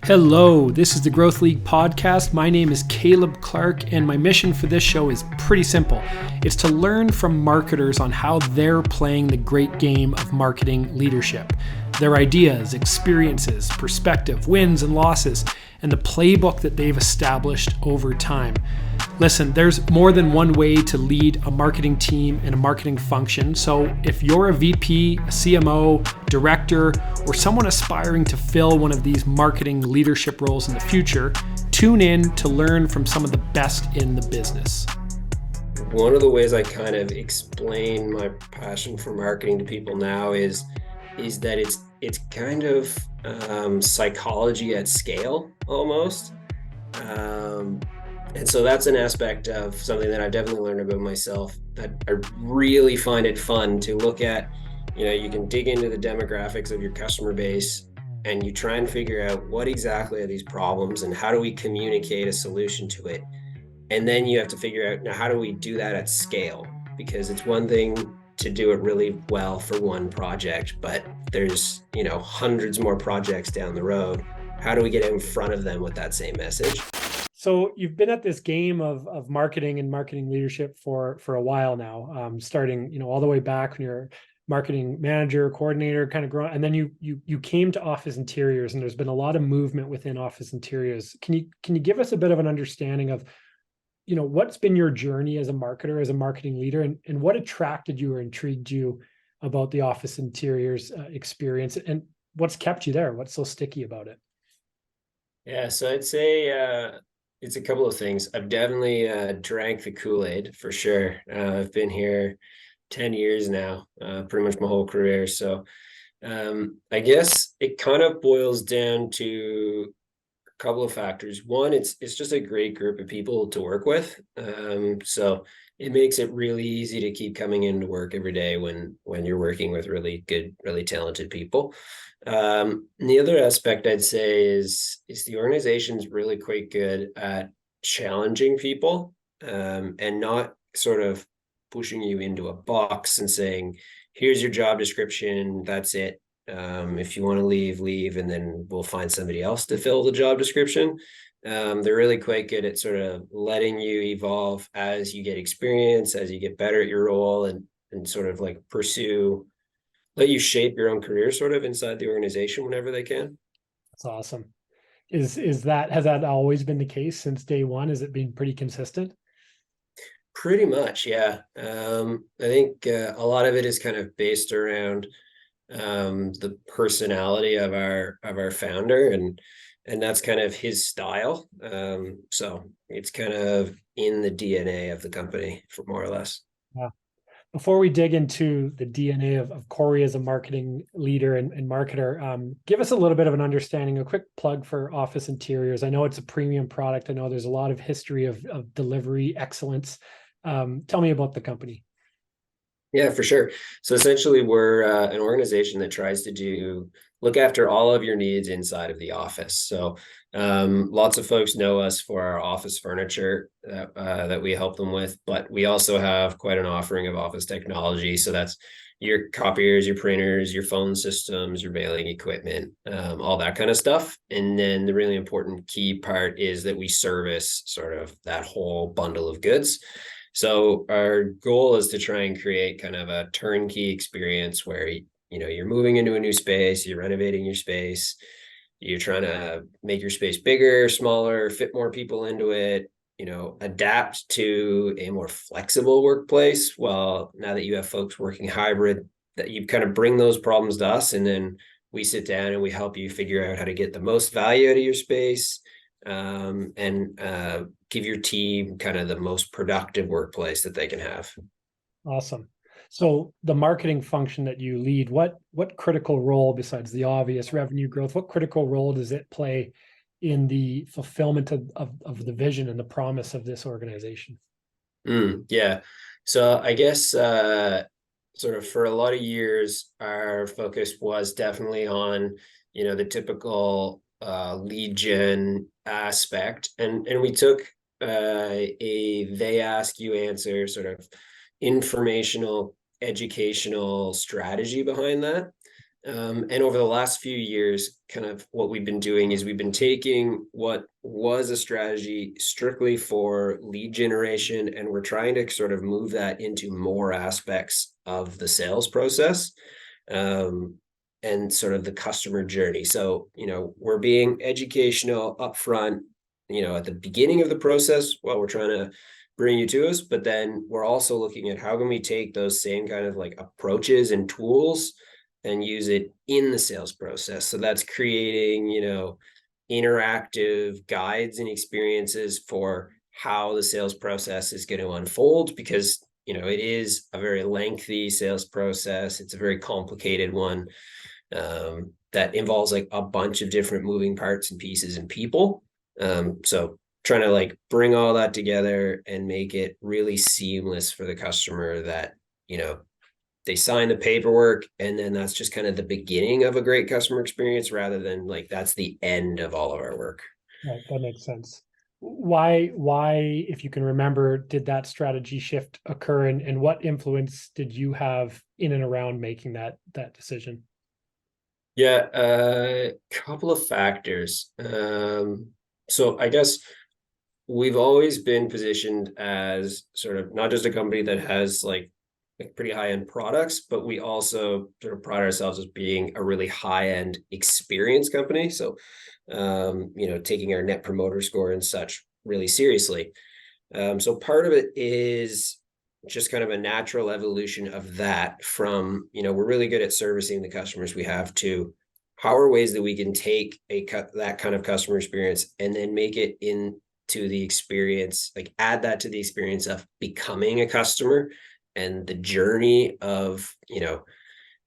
Hello, this is the Growth League podcast. My name is Caleb Clark, and my mission for this show is pretty simple. It's to learn from marketers on how they're playing the great game of marketing leadership, their ideas, experiences, perspective, wins and losses, and the playbook that they've established over time. Listen, there's more than one way to lead a marketing team and a marketing function. So if you're a VP, a CMO, director, or someone aspiring to fill one of these marketing leadership roles in the future, tune in to learn from some of the best in the business. One of the ways I kind of explain my passion for marketing to people now is that it's kind of psychology at scale almost. And so that's an aspect of something that I've definitely learned about myself, that I really find it fun to look at. You can dig into the demographics of your customer base and you try and figure out what exactly are these problems and how do we communicate a solution to it. And then you have to figure out, now, how do we do that at scale? Because it's one thing to do it really well for one project, but there's, hundreds more projects down the road. How do we get in front of them with that same message? So you've been at this game of marketing and marketing leadership for a while now, starting all the way back when you're marketing manager, coordinator, kind of growing, and then you came to office interiors, and there's been a lot of movement within office interiors. Can you give us a bit of an understanding of what's been your journey as a marketer, as a marketing leader, and what attracted you or intrigued you about the office interiors experience, and what's kept you there? What's so sticky about it? Yeah, so I'd say it's a couple of things. I've definitely drank the Kool-Aid for sure. I've been here 10 years now, pretty much my whole career. So I guess it kind of boils down to a couple of factors. One, it's just a great group of people to work with. So it makes it really easy to keep coming into work every day when you're working with really good, really talented people. And the other aspect I'd say is the organization's really quite good at challenging people, and not sort of pushing you into a box and saying, here's your job description, that's it. If you want to leave, and then we'll find somebody else to fill the job description. They're really quite good at sort of letting you evolve as you get experience, as you get better at your role, and sort of like let you shape your own career sort of inside the organization whenever they can. That's awesome. Has that always been the case since day one? Has it been pretty consistent? Pretty much, yeah. I think a lot of it is kind of based around the personality of our founder, and that's kind of his style. So it's kind of in the DNA of the company, for more or less. Yeah. Before we dig into the DNA of Cory as a marketing leader and marketer, give us a little bit of an understanding, a quick plug for Office Interiors. I know it's a premium product. I know there's a lot of history of delivery excellence. Tell me about the company. Yeah, for sure. So essentially, we're an organization that tries to look after all of your needs inside of the office. So lots of folks know us for our office furniture that we help them with, but we also have quite an offering of office technology. So that's your copiers, your printers, your phone systems, your mailing equipment, all that kind of stuff. And then the really important key part is that we service sort of that whole bundle of goods. So our goal is to try and create kind of a turnkey experience where you're moving into a new space, you're renovating your space, you're trying to make your space bigger, smaller, fit more people into it, adapt to a more flexible workplace. Well, now that you have folks working hybrid, that you kind of bring those problems to us, and then we sit down and we help you figure out how to get the most value out of your space, and give your team kind of the most productive workplace that they can have. Awesome. So the marketing function that you lead, what critical role, besides the obvious revenue growth, what critical role does it play in the fulfillment of the vision and the promise of this organization? Yeah. So I guess sort of for a lot of years, our focus was definitely on, the typical lead gen aspect. And we took a they ask you answer sort of informational educational strategy behind that. And over the last few years, kind of what we've been doing is we've been taking what was a strategy strictly for lead generation, and we're trying to sort of move that into more aspects of the sales process, and sort of the customer journey. So, we're being educational upfront, at the beginning of the process while we're trying to bring you to us, but then we're also looking at how can we take those same kind of like approaches and tools and use it in the sales process. So that's creating, interactive guides and experiences for how the sales process is going to unfold, because, it is a very lengthy sales process. It's a very complicated one, that involves like a bunch of different moving parts and pieces and people. So trying to like bring all that together and make it really seamless for the customer, that, they sign the paperwork and then that's just kind of the beginning of a great customer experience, rather than like that's the end of all of our work. Right, that makes sense. Why, if you can remember, did that strategy shift occur, and what influence did you have in and around making that decision? Yeah, a couple of factors. So I guess we've always been positioned as sort of not just a company that has like pretty high-end products, but we also sort of pride ourselves as being a really high-end experience company. So, taking our net promoter score and such really seriously. So part of it is just kind of a natural evolution of that from, we're really good at servicing the customers we have, to how are ways that we can take that kind of customer experience and then make it into the experience, like add that to the experience of becoming a customer, and the journey of,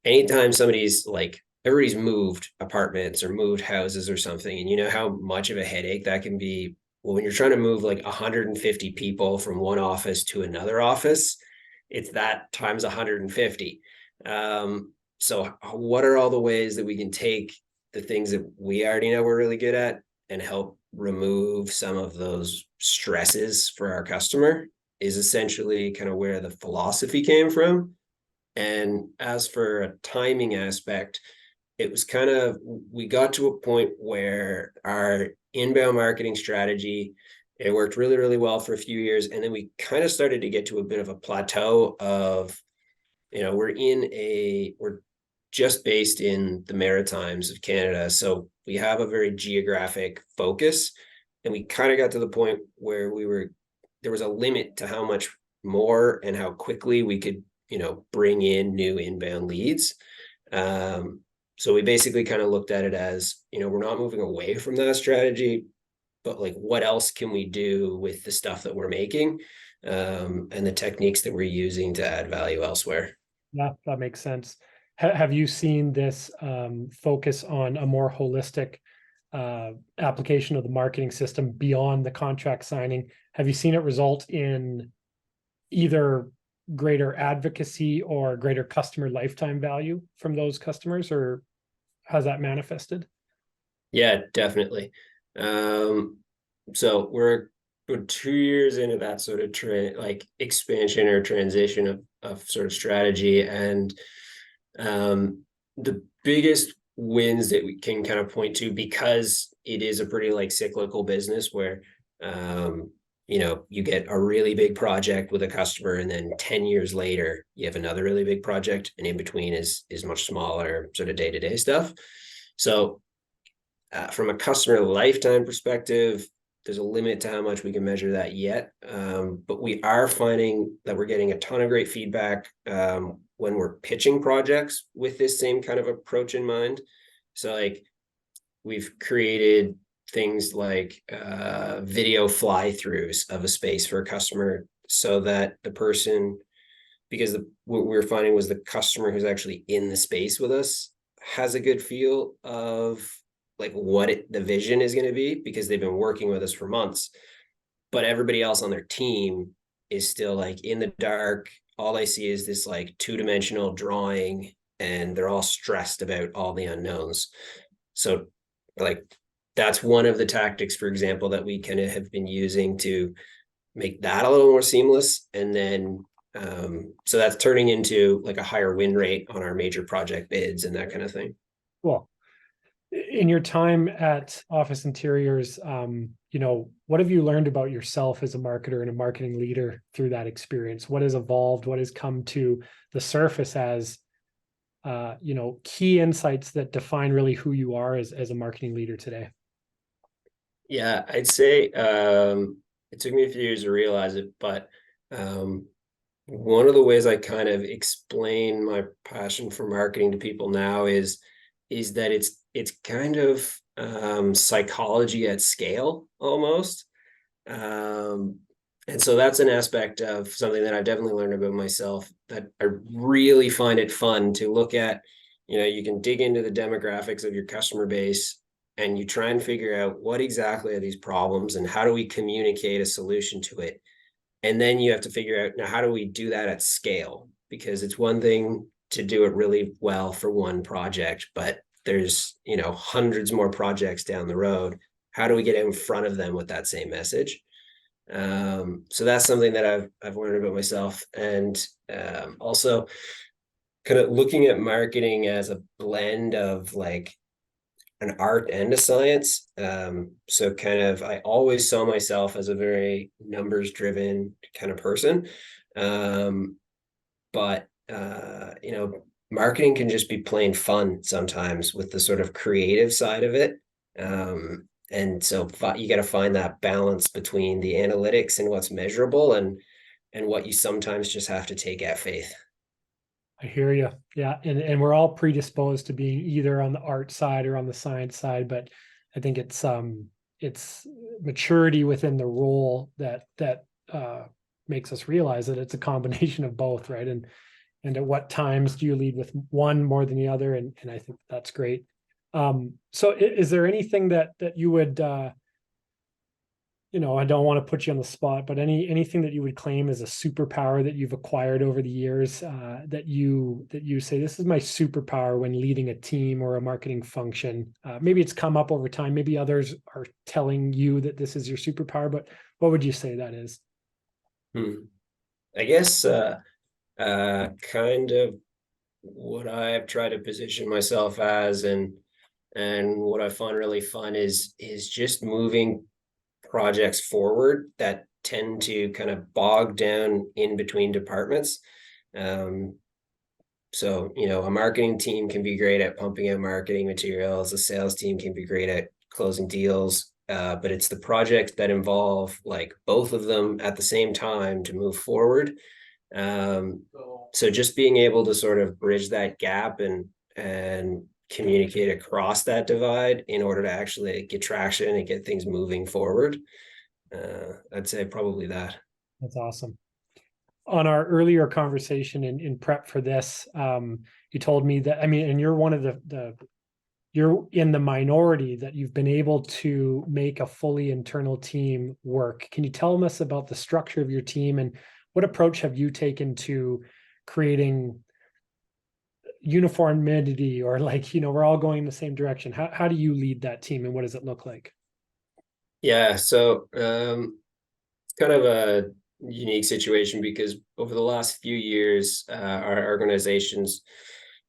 anytime somebody's like, everybody's moved apartments or moved houses or something, and you know how much of a headache that can be. Well, when you're trying to move like 150 people from one office to another office, it's that times 150. So what are all the ways that we can take the things that we already know we're really good at and help remove some of those stresses for our customer, is essentially kind of where the philosophy came from. And as for a timing aspect, it was kind of, we got to a point where our inbound marketing strategy, it worked really, really well for a few years. And then we kind of started to get to a bit of a plateau of, we're just based in the Maritimes of Canada. So we have a very geographic focus. And we kind of got to the point where there was a limit to how much more and how quickly we could, bring in new inbound leads. So we basically kind of looked at it as, we're not moving away from that strategy, but like, what else can we do with the stuff that we're making, and the techniques that we're using to add value elsewhere? Yeah, that makes sense. Have you seen this focus on a more holistic application of the marketing system beyond the contract signing? Have you seen it result in either greater advocacy or greater customer lifetime value from those customers, or has that manifested? Yeah, definitely. So we're 2 years into that sort of like expansion or transition of sort of strategy. And the biggest wins that we can kind of point to, because it is a pretty like cyclical business where, you get a really big project with a customer, and then 10 years later, you have another really big project, and in between is much smaller sort of day-to-day stuff. So from a customer lifetime perspective, there's a limit to how much we can measure that yet. But we are finding that we're getting a ton of great feedback when we're pitching projects with this same kind of approach in mind. So like, we've created things like video flythroughs of a space for a customer, so that the person, because what we were finding was the customer who's actually in the space with us has a good feel of like what the vision is going to be, because they've been working with us for months, but everybody else on their team is still like in the dark. All they see is this like two-dimensional drawing, and they're all stressed about all the unknowns. So like, that's one of the tactics, for example, that we kind of have been using to make that a little more seamless. And then So that's turning into like a higher win rate on our major project bids and that kind of thing. Cool. In your time at Office Interiors, what have you learned about yourself as a marketer and a marketing leader through that experience? What has evolved? What has come to the surface as key insights that define really who you are as a marketing leader today? Yeah, I'd say it took me a few years to realize it, but one of the ways I kind of explain my passion for marketing to people now is that it's kind of psychology at scale almost. Um, and so that's an aspect of something that I've definitely learned about myself, that I really find it fun to look at. You can dig into the demographics of your customer base and you try and figure out what exactly are these problems and how do we communicate a solution to it. And then you have to figure out, now, how do we do that at scale? Because it's one thing to do it really well for one project, but there's, hundreds more projects down the road. How do we get in front of them with that same message? So that's something that I've learned about myself, and also kind of looking at marketing as a blend of like an art and a science. So kind of, I always saw myself as a very numbers driven kind of person. Um, but marketing can just be plain fun sometimes with the sort of creative side of it. And so you got to find that balance between the analytics and what's measurable, and what you sometimes just have to take at faith. I hear you. Yeah, and we're all predisposed to being either on the art side or on the science side, but I think it's maturity within the role that makes us realize that it's a combination of both, right? And at what times do you lead with one more than the other? And I think that's great. So is there anything that you would I don't want to put you on the spot, but anything that you would claim as a superpower that you've acquired over the years, that you say, this is my superpower when leading a team or a marketing function? Maybe it's come up over time. Maybe others are telling you that this is your superpower, but what would you say that is? I guess kind of what I've tried to position myself as, and what I find really fun is just moving projects forward that tend to kind of bog down in between departments. So, a marketing team can be great at pumping out marketing materials. A sales team can be great at closing deals. But it's the projects that involve like both of them at the same time to move forward. So just being able to sort of bridge that gap and communicate across that divide in order to actually get traction and get things moving forward. I'd say probably that. That's awesome. On our earlier conversation in prep for this, you told me that, and you're one of you're in the minority that you've been able to make a fully internal team work. Can you tell us about the structure of your team and what approach have you taken to creating uniformity, or we're all going in the same direction? How do you lead that team and what does it look like? Yeah, so it's kind of a unique situation because over the last few years, our organization's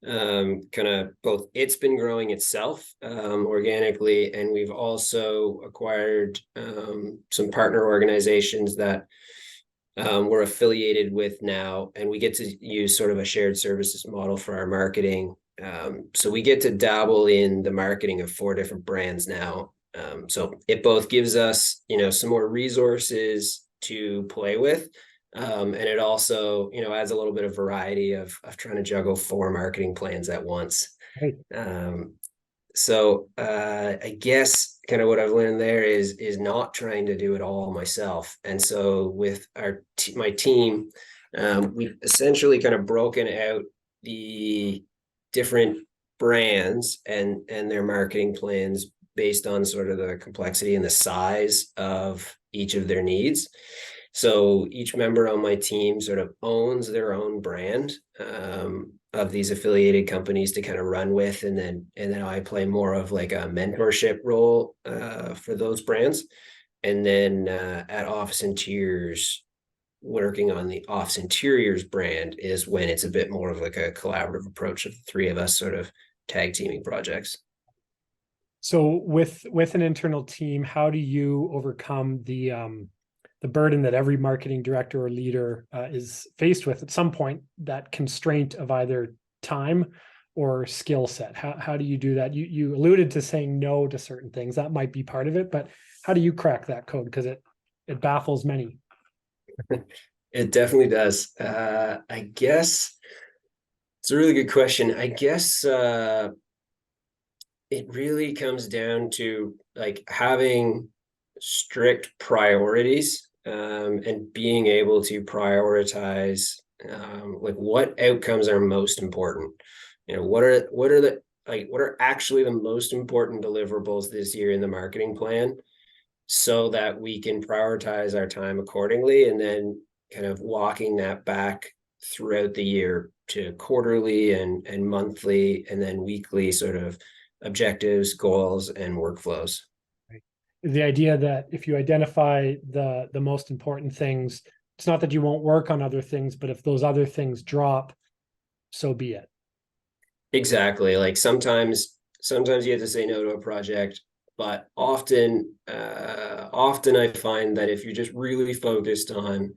kind of both, it's been growing itself organically, and we've also acquired some partner organizations that we're affiliated with now, and we get to use sort of a shared services model for our marketing. So we get to dabble in the marketing of 4 different brands now. So it both gives us, some more resources to play with. And it also, adds a little bit of variety of trying to juggle 4 marketing plans at once. Right. So I guess kind of what I've learned there is not trying to do it all myself. And so with my team, we've essentially kind of broken out the different brands and their marketing plans based on sort of the complexity and the size of each of their needs. So each member on my team sort of owns their own brand of these affiliated companies to kind of run with, and then I play more of like a mentorship role for those brands. And then at Office Interiors, working on the office interiors brand is when it's a bit more of like a collaborative approach of the three of us sort of tag teaming projects. So with an internal team, how do you overcome the burden that every marketing director or leader is faced with at some point, that constraint of either time or skill set? How do you do that? You alluded to saying no to certain things. That might be part of it, but how do you crack that code? Because it baffles many. It definitely does. I guess it's a really good question. I guess it really comes down to like having strict priorities, and being able to prioritize, like what outcomes are most important. What are actually the most important deliverables this year in the marketing plan, so that we can prioritize our time accordingly, and then kind of walking that back throughout the year to quarterly and monthly and then weekly sort of objectives, goals, and workflows. Right. The idea that if you identify the most important things, it's not that you won't work on other things, but if those other things drop, so be it. Exactly. Like sometimes you have to say no to a project, but often I find that if you're just really focused on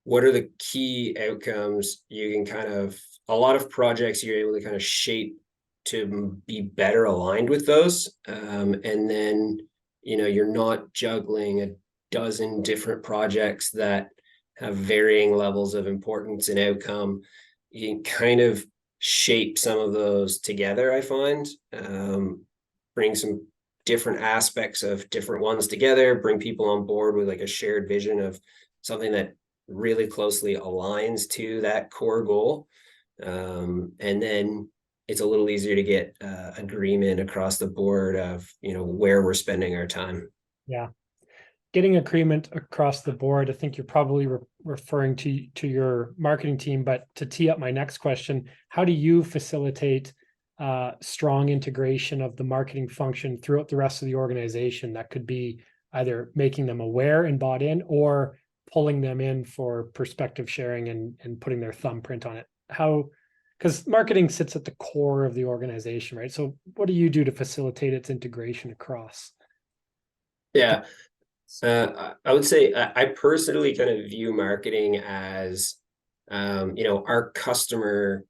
what are the key outcomes, you can kind of, a lot of projects you're able to kind of shape to be better aligned with those. And then, you're not juggling a dozen different projects that have varying levels of importance and outcome. You can kind of shape some of those together, I find. Bring some different aspects of different ones together, bring people on board with like a shared vision of something that really closely aligns to that core goal. And then it's a little easier to get agreement across the board of where we're spending our time. Yeah. Getting agreement across the board. I think you're probably referring to your marketing team, but to tee up my next question, how do you facilitate strong integration of the marketing function throughout the rest of the organization? That could be either making them aware and bought in, or pulling them in for perspective sharing and putting their thumbprint on it. How, because marketing sits at the core of the organization, right? So what do you do to facilitate its integration across? Yeah. I would say I personally kind of view marketing as, our customer,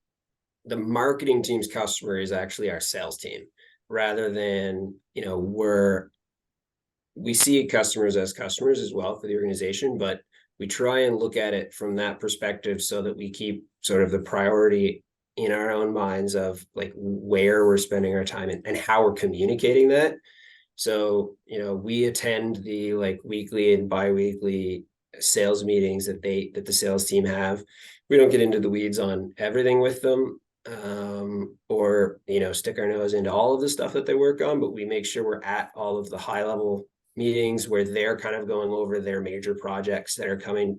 the marketing team's customer is actually our sales team, rather than, we see customers as customers as well for the organization, but we try and look at it from that perspective so that we keep sort of the priority in our own minds of like where we're spending our time and how we're communicating that. So, we attend the like weekly and bi-weekly sales meetings that the sales team have. We don't get into the weeds on everything with them, or, stick our nose into all of the stuff that they work on, but we make sure we're at all of the high level meetings where they're kind of going over their major projects that are coming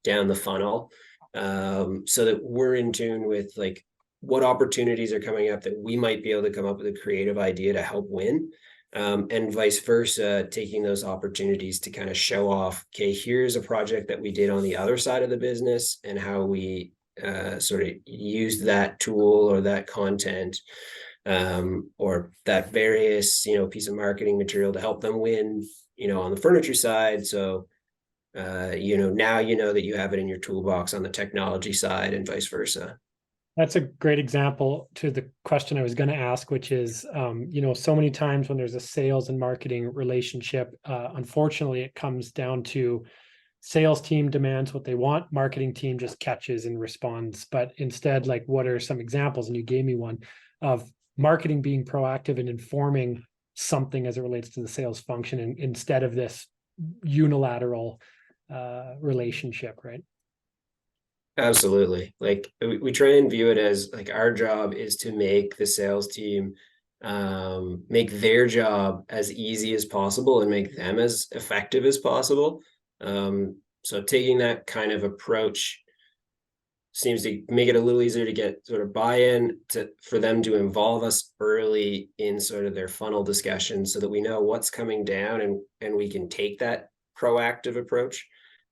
down the funnel, so that we're in tune with like what opportunities are coming up that we might be able to come up with a creative idea to help win. And vice versa, taking those opportunities to kind of show off, okay, here's a project that we did on the other side of the business and how we sort of used that tool or that content, or that various, piece of marketing material to help them win, on the furniture side. So, now that you have it in your toolbox on the technology side and vice versa. That's a great example to the question I was going to ask, which is, so many times when there's a sales and marketing relationship, unfortunately, it comes down to sales team demands what they want, marketing team just catches and responds. But instead, like, what are some examples? And you gave me one of marketing being proactive and informing something as it relates to the sales function, and instead of this unilateral relationship, right? Absolutely. Like we try and view it as like our job is to make the sales team, make their job as easy as possible and make them as effective as possible. So taking that kind of approach seems to make it a little easier to get sort of buy-in for them to involve us early in sort of their funnel discussion so that we know what's coming down and we can take that proactive approach.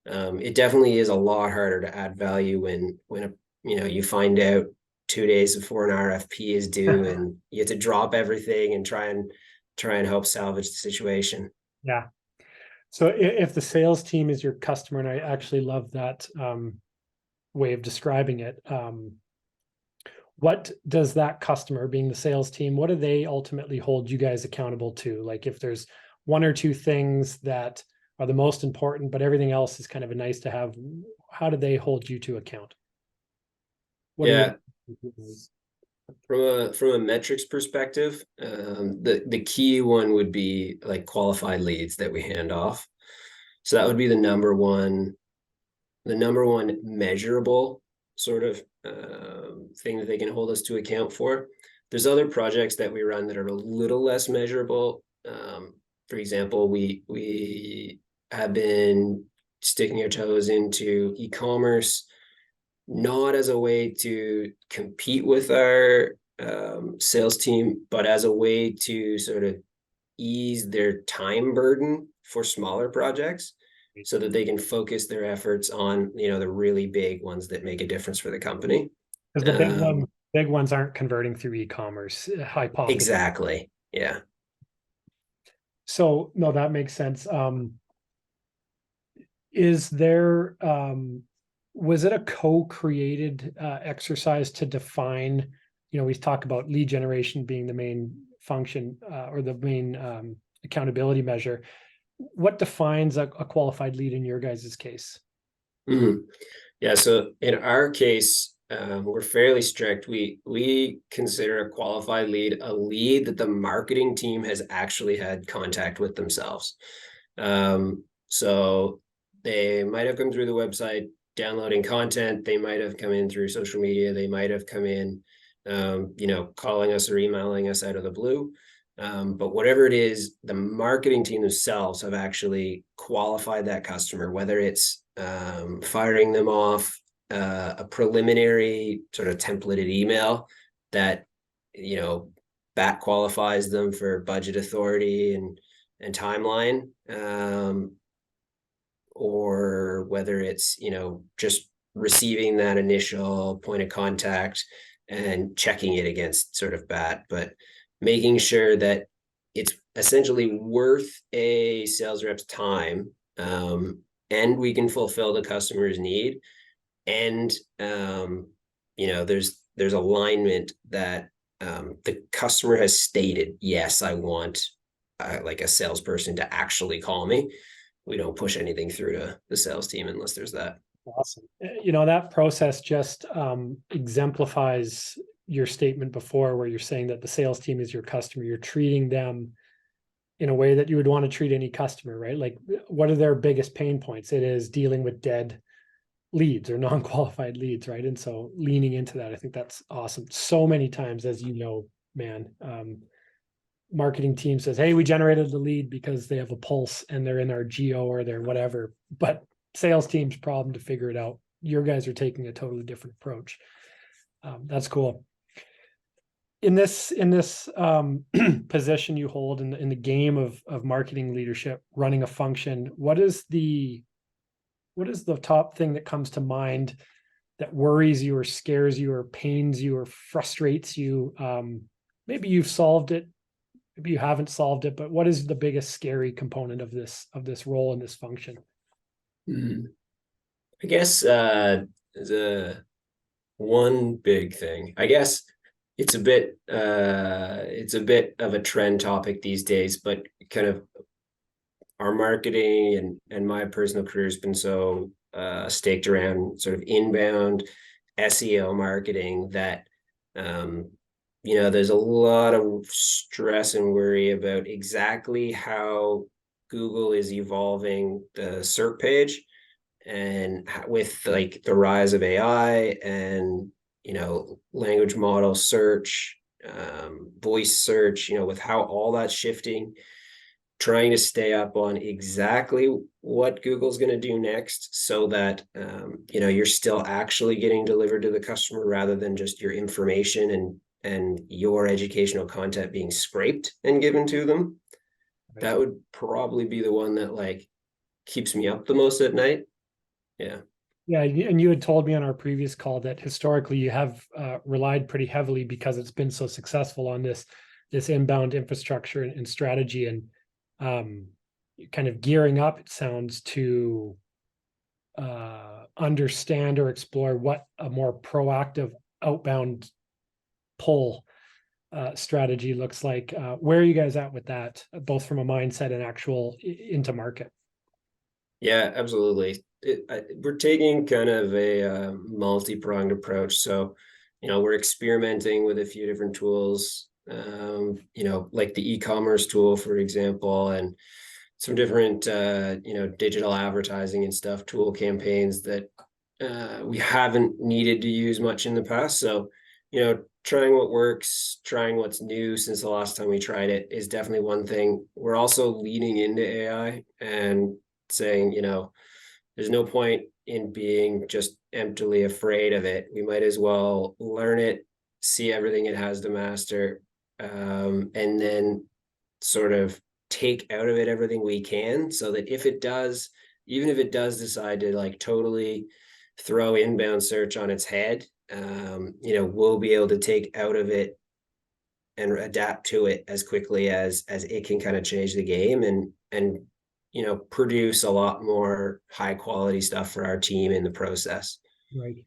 It definitely is a lot harder to add value when you find out 2 days before an RFP is due and you have to drop everything and try and help salvage the situation. Yeah. So if the sales team is your customer, and I actually love that way of describing it, what does that customer, being the sales team, what do they ultimately hold you guys accountable to? Like if there's one or two things that are the most important, but everything else is kind of a nice to have, how do they hold you to account? What are your Yeah, from a metrics perspective, the key one would be like qualified leads that we hand off. So that would be the number one measurable sort of thing that they can hold us to account for. There's other projects that we run that are a little less measurable. For example, we have been sticking our toes into e-commerce, not as a way to compete with our sales team, but as a way to sort of ease their time burden for smaller projects so that they can focus their efforts on the really big ones that make a difference for the company. because the um, big ones aren't converting through e-commerce, high pop. exactly, yeah. So no, that makes sense. Is there was it a co-created exercise to define, we talk about lead generation being the main function or the main accountability measure. What defines a qualified lead in your guys' case? Mhm. Yeah, so in our case, we're fairly strict. We consider a qualified lead a lead that the marketing team has actually had contact with themselves. So they might have come through the website downloading content. They might have come in through social media. They might have come in, calling us or emailing us out of the blue. But whatever it is, the marketing team themselves have actually qualified that customer, whether it's firing them off a preliminary sort of templated email that back qualifies them for budget authority and timeline, or whether it's just receiving that initial point of contact and checking it against sort of bat, but making sure that it's essentially worth a sales rep's time, and we can fulfill the customer's need, and there's alignment that the customer has stated, yes, I want like a salesperson to actually call me. We don't push anything through to the sales team unless there's that. Awesome. That process just exemplifies your statement before where you're saying that the sales team is your customer. You're treating them in a way that you would want to treat any customer, right? Like, what are their biggest pain points? It is dealing with dead leads or non-qualified leads, right? And so leaning into that, I think that's awesome. So many times, as you know, man, marketing team says, hey, we generated the lead because they have a pulse and they're in our geo or they're whatever, but sales team's problem to figure it out. Your guys are taking a totally different approach. That's cool. In this position you hold in the game of marketing leadership, running a function, what is the top thing that comes to mind that worries you or scares you or pains you or frustrates you? Maybe you've solved it, maybe you haven't solved it, but what is the biggest scary component of this role and this function? I guess the one big thing, I guess it's a bit of a trend topic these days, but kind of our marketing and my personal career has been so staked around sort of inbound SEO marketing that there's a lot of stress and worry about exactly how Google is evolving the SERP page, and with like the rise of AI and language model search, voice search, with how all that's shifting, trying to stay up on exactly what Google's going to do next so that you're still actually getting delivered to the customer rather than just your information and your educational content being scraped and given to them. That would probably be the one that like keeps me up the most at night. Yeah. Yeah, and you had told me on our previous call that historically you have relied pretty heavily because it's been so successful on this inbound infrastructure and strategy, and um, kind of gearing up, it sounds, to understand or explore what a more proactive outbound pull strategy looks like. Where are you guys at with that, both from a mindset and actual into market? Yeah, absolutely. We're taking kind of a multi-pronged approach. So, we're experimenting with a few different tools, like the e-commerce tool, for example, and some different, digital advertising and stuff, tool campaigns that we haven't needed to use much in the past. So, trying what works, trying what's new since the last time we tried it is definitely one thing. We're also leaning into AI and saying, there's no point in being just emptily afraid of it. We might as well learn it, see everything it has to master, and then sort of take out of it everything we can, so that if it does, even if it does decide to like totally throw inbound search on its head, we'll be able to take out of it and adapt to it as quickly as it can kind of change the game, and produce a lot more high quality stuff for our team in the process. Right.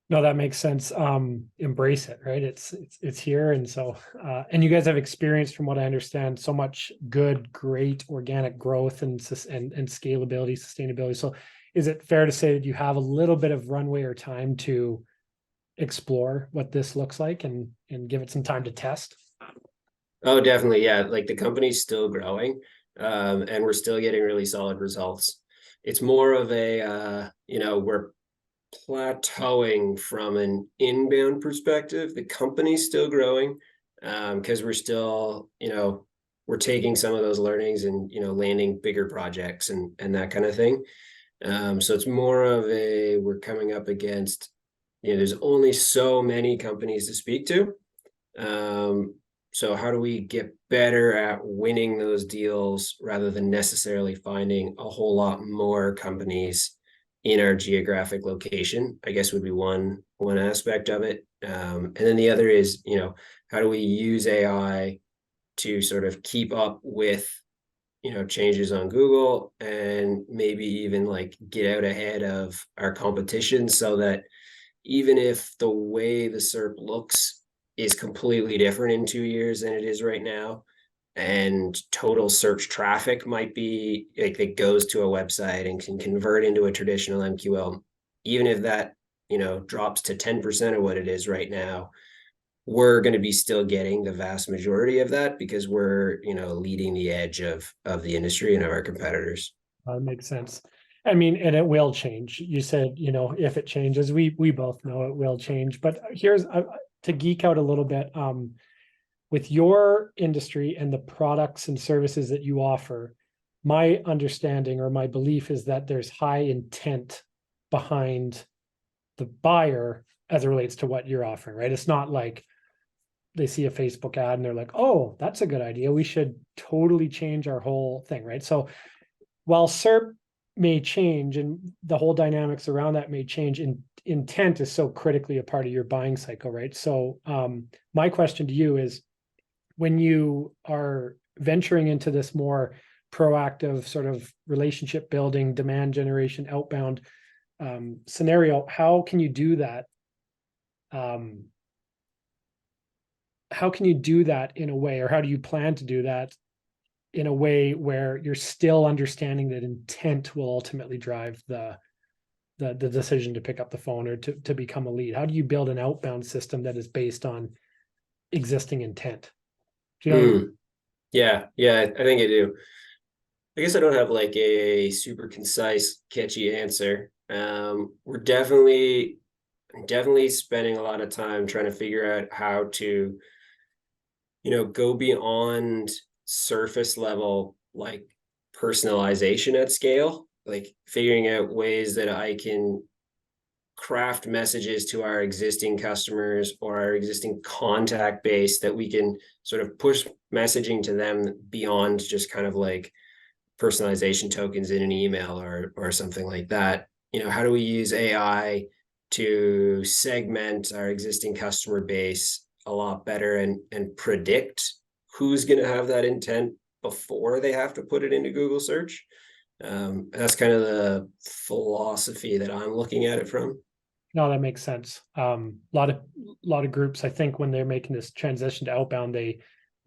No, that makes sense. Embrace it, right? It's here, and so and you guys have experienced, from what I understand, so much good, great organic growth and scalability, sustainability. So, is it fair to say that you have a little bit of runway or time to explore what this looks like and give it some time to test? Oh, definitely. Yeah. Like the company's still growing, and we're still getting really solid results. It's more of a, we're plateauing from an inbound perspective. The company's still growing, because we're still, we're taking some of those learnings and, landing bigger projects and that kind of thing. So it's more of a, we're coming up against, there's only so many companies to speak to. So how do we get better at winning those deals rather than necessarily finding a whole lot more companies in our geographic location, I guess, would be one aspect of it. And then the other is, how do we use AI to sort of keep up with, changes on Google, and maybe even like get out ahead of our competition, so that even if the way the SERP looks is completely different in 2 years than it is right now, and total search traffic might be like that goes to a website and can convert into a traditional MQL, even if that, drops to 10% of what it is right now, we're going to be still getting the vast majority of that because we're, leading the edge of the industry and of our competitors. Makes sense. I mean, and it will change. You said, if it changes, we both know it will change. But here's to geek out a little bit. With your industry and the products and services that you offer, my understanding or my belief is that there's high intent behind the buyer as it relates to what you're offering, right? It's not like they see a Facebook ad and they're like, oh, that's a good idea. We should totally change our whole thing, right? So while SERP may change and the whole dynamics around that may change, intent is so critically a part of your buying cycle, right? So my question to you is, when you are venturing into this more proactive sort of relationship building, demand generation, outbound scenario, how can you do that? How can you do that in a way, or how do you plan to do that in a way where you're still understanding that intent will ultimately drive the decision to pick up the phone or to become a lead? How do you build an outbound system that is based on existing intent? Do you know what I mean? Yeah, yeah, I think I do. I guess I don't have like a super concise, catchy answer. We're definitely spending a lot of time trying to figure out how to, go beyond surface level, like personalization at scale, like figuring out ways that I can craft messages to our existing customers or our existing contact base that we can sort of push messaging to them beyond just kind of like personalization tokens in an email or something like that. how do we use AI to segment our existing customer base a lot better and predict who's going to have that intent before they have to put it into Google search. That's kind of the philosophy that I'm looking at it from. No, that makes sense. A lot of groups, I think, when they're making this transition to outbound,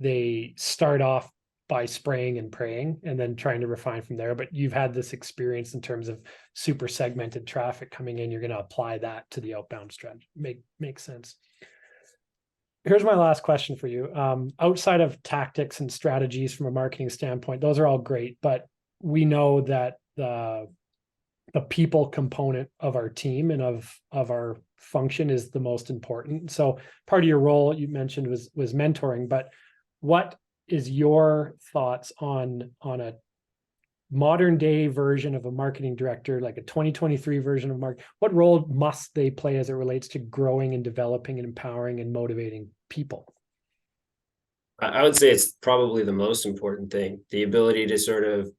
they start off by spraying and praying and then trying to refine from there. But you've had this experience in terms of super segmented traffic coming in. You're going to apply that to the outbound strategy. Makes sense. Here's my last question for you. Outside of tactics and strategies from a marketing standpoint, those are all great, but we know that the people component of our team and of our function is the most important. So part of your role you mentioned was mentoring, but what is your thoughts on a modern day version of a marketing director, like a 2023 version of marketing? What role must they play as it relates to growing and developing and empowering and motivating people? I would say it's probably the most important thing, the ability to sort of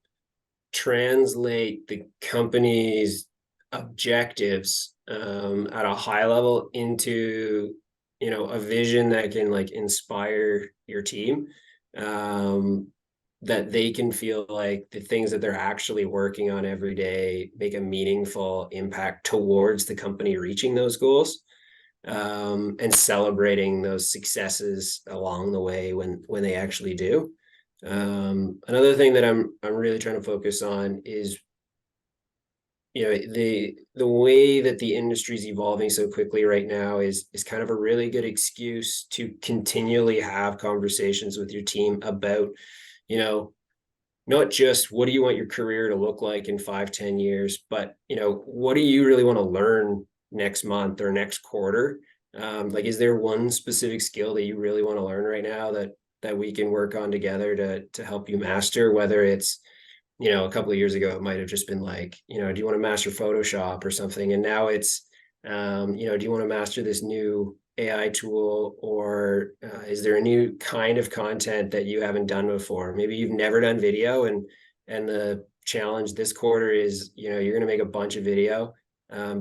translate the company's objectives at a high level into a vision that can like inspire your team, that they can feel like the things that they're actually working on every day make a meaningful impact towards the company reaching those goals, and celebrating those successes along the way when they actually do. Another thing that I'm really trying to focus on is the way that the industry is evolving so quickly right now is kind of a really good excuse to continually have conversations with your team about not just what do you want your career to look like in 5-10 years, but what do you really want to learn next month or next quarter. Like, is there one specific skill that you really want to learn right now that we can work on together to help you master, whether it's a couple of years ago it might have just been like, do you want to master Photoshop or something, and now it's do you want to master this new AI tool, or is there a new kind of content that you haven't done before? Maybe you've never done video, and the challenge this quarter is you're going to make a bunch of video,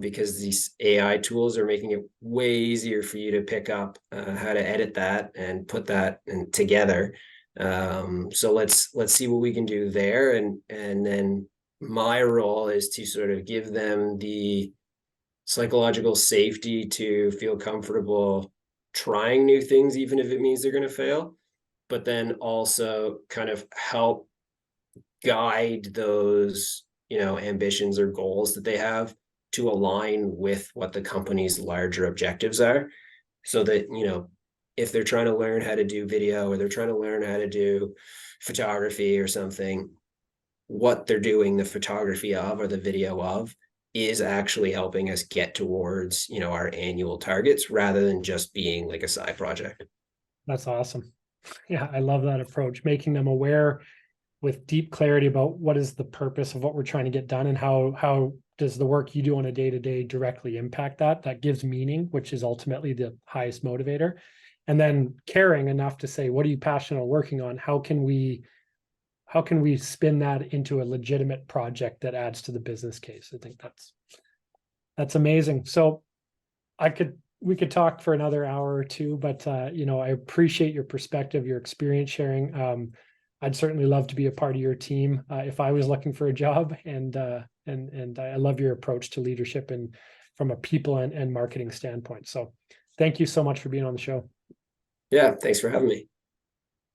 because these AI tools are making it way easier for you to pick up how to edit that and put that together. So let's see what we can do there, and then my role is to sort of give them the psychological safety to feel comfortable trying new things, even if it means they're going to fail, but then also kind of help guide those ambitions or goals that they have to align with what the company's larger objectives are, so that if they're trying to learn how to do video, or they're trying to learn how to do photography or something, what they're doing the photography of or the video of is actually helping us get towards our annual targets, rather than just being like a side project. That's awesome. Yeah, I love that approach, making them aware with deep clarity about what is the purpose of what we're trying to get done, and how does the work you do on a day-to-day directly impact that gives meaning, which is ultimately the highest motivator. And then caring enough to say, what are you passionate about working on? How can we spin that into a legitimate project that adds to the business case? I think that's amazing. So we could talk for another hour or two, but I appreciate your perspective, your experience sharing. I'd certainly love to be a part of your team if I was looking for a job, and I love your approach to leadership and from a people and marketing standpoint. So thank you so much for being on the show. Yeah, thanks for having me.